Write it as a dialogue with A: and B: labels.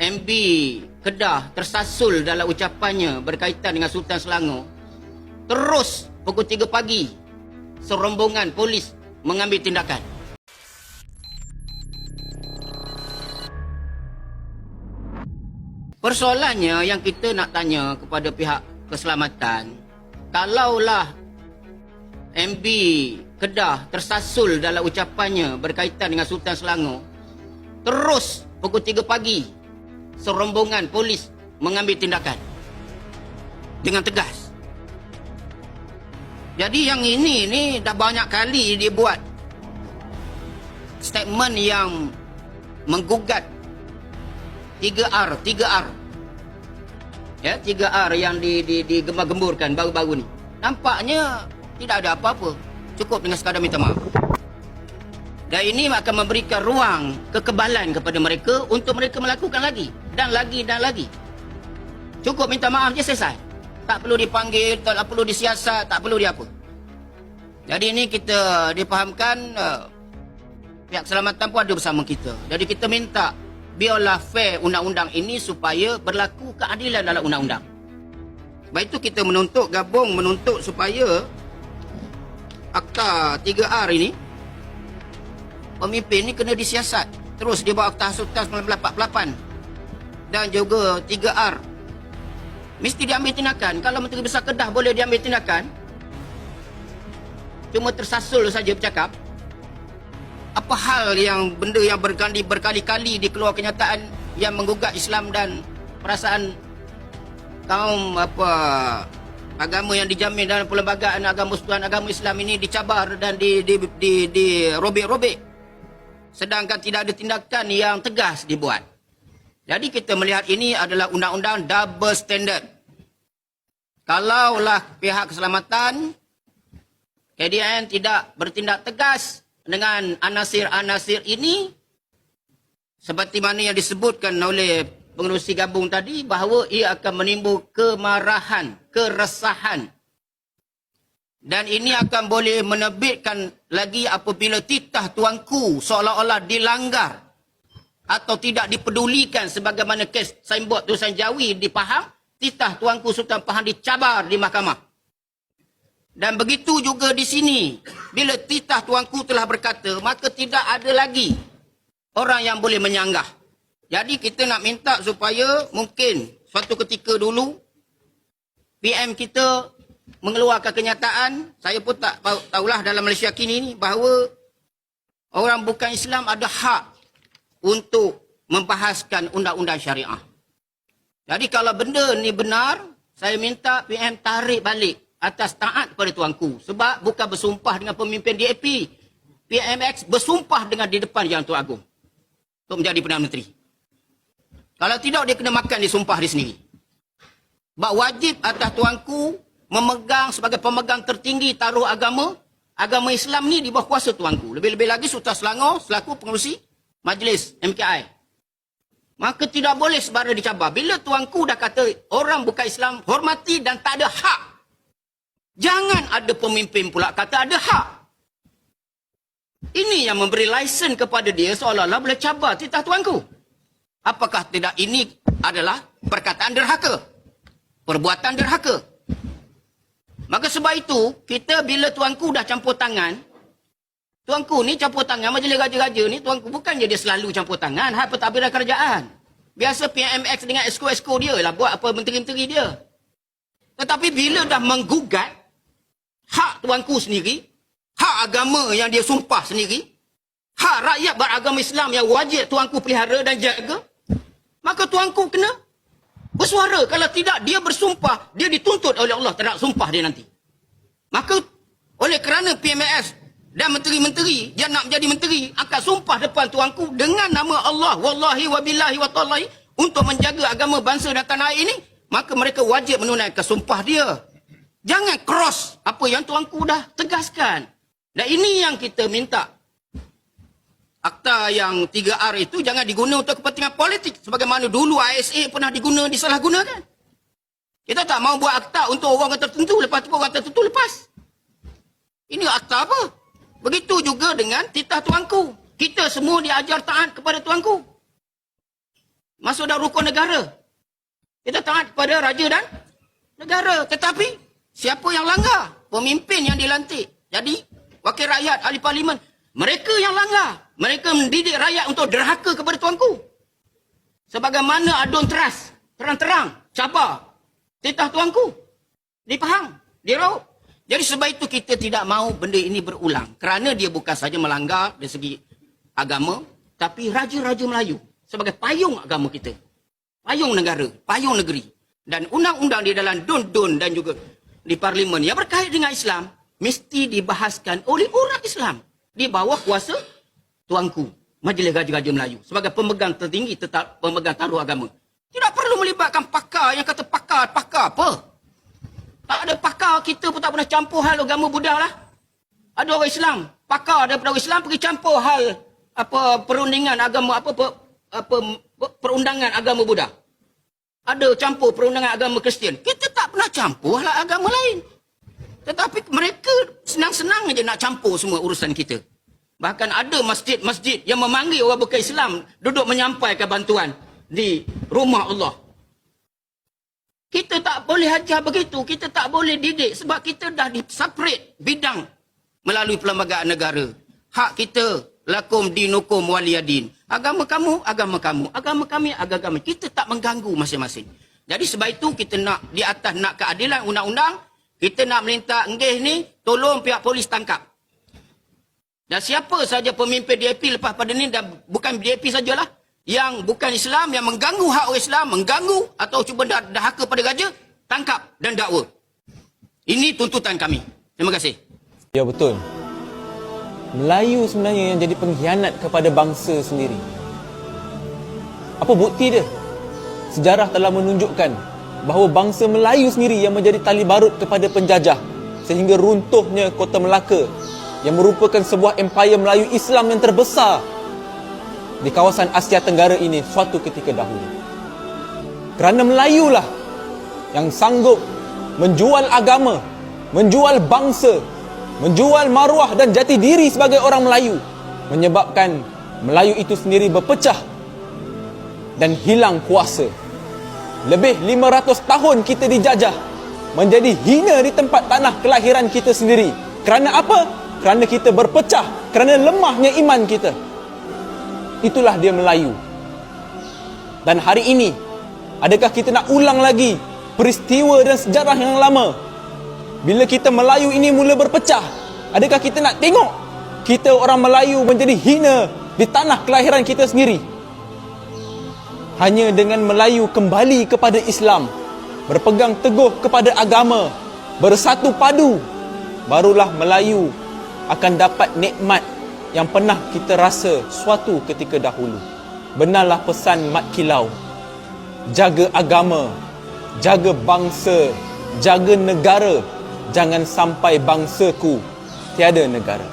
A: MB Kedah tersasul dalam ucapannya berkaitan dengan Sultan Selangor. Terus pukul 3 pagi, serombongan polis mengambil tindakan. Persoalannya yang kita nak tanya kepada pihak keselamatan, kalaulah MB Kedah tersasul dalam ucapannya berkaitan dengan Sultan Selangor, terus pukul 3 pagi, serombongan polis mengambil tindakan dengan tegas. Jadi yang ini dah banyak kali dia buat statement yang menggugat 3R. Ya, 3R yang digembar-gemburkan baru-baru ni. Nampaknya tidak ada apa-apa. Cukup dengan sekadar minta maaf. Dan ini akan memberikan ruang kekebalan kepada mereka untuk mereka melakukan lagi dan lagi dan lagi. Cukup minta maaf je selesai. Tak perlu dipanggil, tak perlu disiasat, tak perlu diapa. Jadi ini kita dipahamkan pihak keselamatan pun ada bersama kita. Jadi kita minta biarlah fair undang-undang ini supaya berlaku keadilan dalam undang-undang. Sebab itu kita gabung menuntut supaya Akta 3R ini, pemimpin ni kena disiasat. Terus dia bawa Akta Sultan 1948 dan juga 3R mesti diambil tindakan. Kalau Menteri Besar Kedah boleh diambil tindakan, cuma tersasul saja bercakap, apa hal yang benda yang berkali-kali dikeluar kenyataan yang menggugat Islam dan perasaan kaum agama yang dijamin dalam perlembagaan agama persekutuan agama Islam ini dicabar dan dirobek-robek, sedangkan tidak ada tindakan yang tegas dibuat. Jadi kita melihat ini adalah undang-undang double standard. Kalaulah pihak keselamatan KDN tidak bertindak tegas dengan anasir-anasir ini, seperti mana yang disebutkan oleh pengerusi gabung tadi, bahawa ia akan menimbul kemarahan, keresahan. Dan ini akan boleh menerbitkan lagi apabila titah tuanku seolah-olah dilanggar atau tidak dipedulikan, sebagaimana kes signboard tulisan Jawi di Pahang, titah tuanku Sultan Pahang dicabar di mahkamah. Dan begitu juga di sini, bila titah tuanku telah berkata, maka tidak ada lagi orang yang boleh menyanggah. Jadi kita nak minta supaya mungkin suatu ketika dulu PM kita mengeluarkan kenyataan, saya pun tak tahulah dalam Malaysia kini ni, bahawa orang bukan Islam ada hak untuk membahaskan undang-undang syariah. Jadi kalau benda ni benar, saya minta PM tarik balik atas taat kepada tuanku. Sebab bukan bersumpah dengan pemimpin DAP. PMX bersumpah dengan di depan Yang Tuan Agong untuk menjadi Perdana Menteri. Kalau tidak, dia kena makan di sumpah dia sendiri. Sebab wajib atas tuanku memegang sebagai pemegang tertinggi taruh agama Islam ni di bawah kuasa tuanku. Lebih-lebih lagi Sultan Selangor selaku pengerusi Majlis MKI. Maka tidak boleh sebara dicabar. Bila tuanku dah kata orang bukan Islam, hormati dan tak ada hak. Jangan ada pemimpin pula kata ada hak. Ini yang memberi lisen kepada dia seolah-olah boleh cabar titah tuanku. Apakah tidak ini adalah perkataan derhaka? Perbuatan derhaka. Maka sebab itu, kita bila tuanku dah campur tangan, tuanku ni campur tangan, majlis raja-raja ni, tuanku bukannya dia selalu campur tangan, hal pentadbiran kerajaan. Biasa PMX dengan esko-esko dia lah buat apa menteri-menteri dia. Tetapi bila dah menggugat hak tuanku sendiri, hak agama yang dia sumpah sendiri, hak rakyat beragama Islam yang wajib tuanku pelihara dan jaga, maka tuanku kena bersuara. Kalau tidak, dia bersumpah, dia dituntut oleh Allah terhadap sumpah dia nanti. Maka oleh kerana PMS dan menteri-menteri yang nak menjadi menteri akan sumpah depan tuanku dengan nama Allah, wallahi wabillahi wa tallahi, untuk menjaga agama bangsa dan tanah air ini, maka mereka wajib menunaikan sumpah dia. Jangan cross apa yang tuanku dah tegaskan. Dan ini yang kita minta. Akta yang 3R itu jangan digunakan untuk kepentingan politik. Sebagaimana dulu ISA pernah disalahgunakan. Kita tak mau buat akta untuk orang tertentu, lepas tu orang tertentu lepas. Ini akta apa? Begitu juga dengan titah tuanku. Kita semua diajar taat kepada tuanku. Masuk dalam rukun negara. Kita taat kepada raja dan negara. Tetapi siapa yang langgar? Pemimpin yang dilantik. Jadi wakil rakyat, ahli parlimen, mereka yang langgar. Mereka mendidik rakyat untuk derhaka kepada tuanku. Sebagaimana adun teras, terang-terang, cabar titah tuanku. Dipahang, diraup. Jadi sebab itu kita tidak mahu benda ini berulang. Kerana dia bukan saja melanggar dari segi agama, tapi raja-raja Melayu sebagai payung agama kita. Payung negara, payung negeri. Dan undang-undang di dalam dun-dun dan juga di parlimen yang berkait dengan Islam, mesti dibahaskan oleh orang Islam. Di bawah kuasa tuanku, Majlis Raja-Raja Melayu. Sebagai pemegang tertinggi, tetap pemegang taruh agama. Tidak perlu melibatkan pakar yang kata pakar apa? Tak ada pakar, kita pun tak pernah campur hal agama Buddha lah. Ada orang Islam, pakar daripada orang Islam pergi campur hal perundingan agama perundangan agama Buddha. Ada campur perundangan agama Kristian. Kita tak pernah campur hal agama lain. Tetapi mereka senang-senang aja nak campur semua urusan kita. Bahkan ada masjid-masjid yang memanggil orang bukan Islam duduk menyampaikan bantuan di rumah Allah. Kita tak boleh ajar begitu. Kita tak boleh didik sebab kita dah di-separate bidang melalui perlembagaan negara. Hak kita, lakum dinukum waliyadin. Agama kamu, agama kamu. Agama kami, agama kami. Kita tak mengganggu masing-masing. Jadi sebab itu kita nak di atas nak keadilan undang-undang, kita nak meminta enggih ni, tolong pihak polis tangkap. Dan siapa saja pemimpin DAP lepas pada ni, dan bukan DAP sajalah, yang bukan Islam, yang mengganggu hak orang Islam, mengganggu atau cuba dahaka pada raja, tangkap dan dakwa. Ini tuntutan kami. Terima kasih.
B: Ya, betul. Melayu sebenarnya yang jadi pengkhianat kepada bangsa sendiri. Apa bukti dia? Sejarah telah menunjukkan bahawa bangsa Melayu sendiri yang menjadi tali barut kepada penjajah sehingga runtuhnya Kota Melaka yang merupakan sebuah empayar Melayu Islam yang terbesar di kawasan Asia Tenggara ini suatu ketika dahulu. Kerana Melayulah yang sanggup menjual agama, menjual bangsa, menjual maruah dan jati diri sebagai orang Melayu, menyebabkan Melayu itu sendiri berpecah dan hilang kuasa. Lebih 500 tahun kita dijajah, menjadi hina di tempat tanah kelahiran kita sendiri. Kerana apa? Kerana kita berpecah, kerana lemahnya iman kita. Itulah dia Melayu. Dan hari ini, adakah kita nak ulang lagi peristiwa dan sejarah yang lama? Bila kita Melayu ini mula berpecah, adakah kita nak tengok kita orang Melayu menjadi hina di tanah kelahiran kita sendiri? Hanya dengan Melayu kembali kepada Islam, berpegang teguh kepada agama, bersatu padu, barulah Melayu akan dapat nikmat yang pernah kita rasa suatu ketika dahulu. Benarlah pesan Mat Kilau. Jaga agama, jaga bangsa, jaga negara. Jangan sampai bangsaku tiada negara.